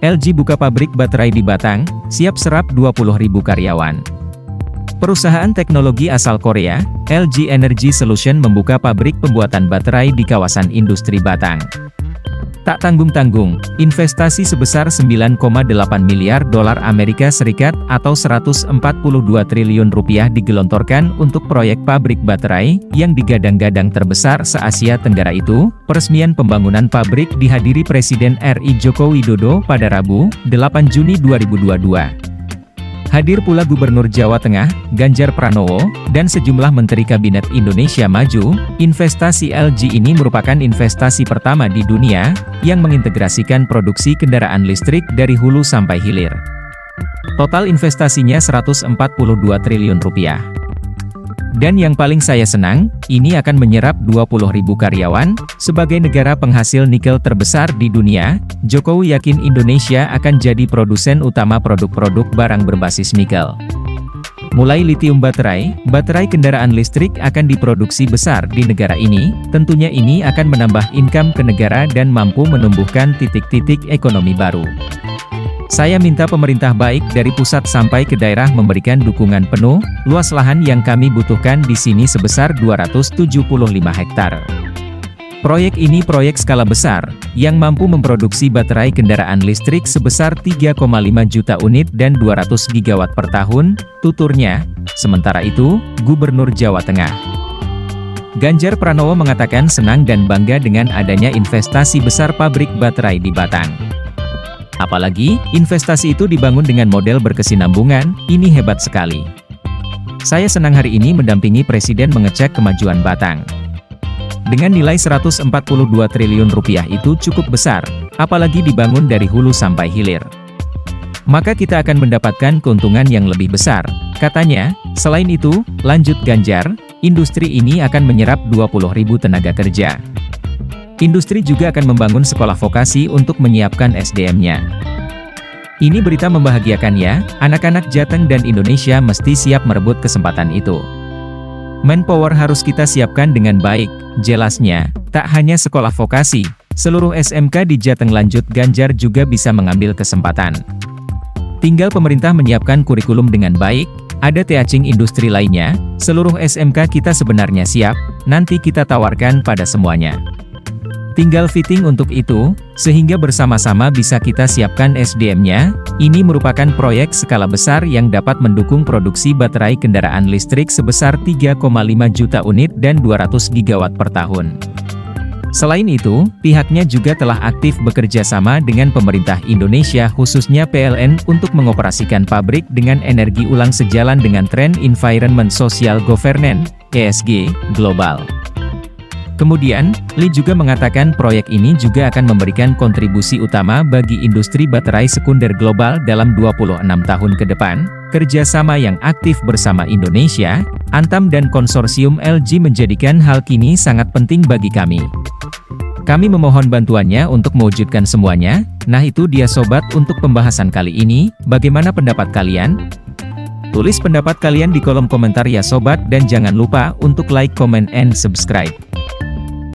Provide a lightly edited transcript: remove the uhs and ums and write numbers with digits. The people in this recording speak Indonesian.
LG buka pabrik baterai di Batang, siap serap 20.000 karyawan. Perusahaan teknologi asal Korea, LG Energy Solution membuka pabrik pembuatan baterai di kawasan industri Batang. Tak tanggung-tanggung, investasi sebesar 9,8 miliar dolar Amerika Serikat atau 142 triliun rupiah digelontorkan untuk proyek pabrik baterai yang digadang-gadang terbesar se-Asia Tenggara itu. Peresmian pembangunan pabrik dihadiri Presiden RI Joko Widodo pada Rabu, 8 Juni 2022. Hadir pula Gubernur Jawa Tengah, Ganjar Pranowo, dan sejumlah Menteri Kabinet Indonesia Maju. Investasi LG ini merupakan investasi pertama di dunia, yang mengintegrasikan produksi kendaraan listrik dari hulu sampai hilir. Total investasinya 142 triliun rupiah. Dan yang paling saya senang, ini akan menyerap 20.000 karyawan. Sebagai negara penghasil nikel terbesar di dunia, Jokowi yakin Indonesia akan jadi produsen utama produk-produk barang berbasis nikel. Mulai lithium baterai, baterai kendaraan listrik akan diproduksi besar di negara ini. Tentunya ini akan menambah income ke negara dan mampu menumbuhkan titik-titik ekonomi baru. Saya minta pemerintah baik dari pusat sampai ke daerah memberikan dukungan penuh. Luas lahan yang kami butuhkan di sini sebesar 275 hektar. Proyek ini proyek skala besar, yang mampu memproduksi baterai kendaraan listrik sebesar 3,5 juta unit dan 200 gigawatt per tahun, tuturnya. Sementara itu, Gubernur Jawa Tengah, Ganjar Pranowo mengatakan senang dan bangga dengan adanya investasi besar pabrik baterai di Batang. Apalagi, investasi itu dibangun dengan model berkesinambungan, ini hebat sekali. Saya senang hari ini mendampingi Presiden mengecek kemajuan Batang. Dengan nilai 142 triliun rupiah itu cukup besar, apalagi dibangun dari hulu sampai hilir. Maka kita akan mendapatkan keuntungan yang lebih besar, katanya. Selain itu, lanjut Ganjar, industri ini akan menyerap 20.000 tenaga kerja. Industri juga akan membangun sekolah vokasi untuk menyiapkan SDM-nya. Ini berita membahagiakan ya, anak-anak Jateng dan Indonesia mesti siap merebut kesempatan itu. Manpower harus kita siapkan dengan baik, jelasnya. Tak hanya sekolah vokasi, seluruh SMK di Jateng lanjut Ganjar juga bisa mengambil kesempatan. Tinggal pemerintah menyiapkan kurikulum dengan baik, ada teaching industri lainnya, seluruh SMK kita sebenarnya siap, nanti kita tawarkan pada semuanya. Tinggal fitting untuk itu, sehingga bersama-sama bisa kita siapkan SDM-nya. Ini merupakan proyek skala besar yang dapat mendukung produksi baterai kendaraan listrik sebesar 3,5 juta unit dan 200 gigawatt per tahun. Selain itu, pihaknya juga telah aktif bekerja sama dengan pemerintah Indonesia khususnya PLN untuk mengoperasikan pabrik dengan energi ulang sejalan dengan tren Environment Social Governance (ESG) global. Kemudian, Lee juga mengatakan proyek ini juga akan memberikan kontribusi utama bagi industri baterai sekunder global dalam 26 tahun ke depan. Kerjasama yang aktif bersama Indonesia, Antam dan konsorsium LG menjadikan hal kini sangat penting bagi kami. Kami memohon bantuannya untuk mewujudkan semuanya. Nah itu dia sobat untuk pembahasan kali ini, bagaimana pendapat kalian? Tulis pendapat kalian di kolom komentar ya sobat dan jangan lupa untuk like, comment, and subscribe.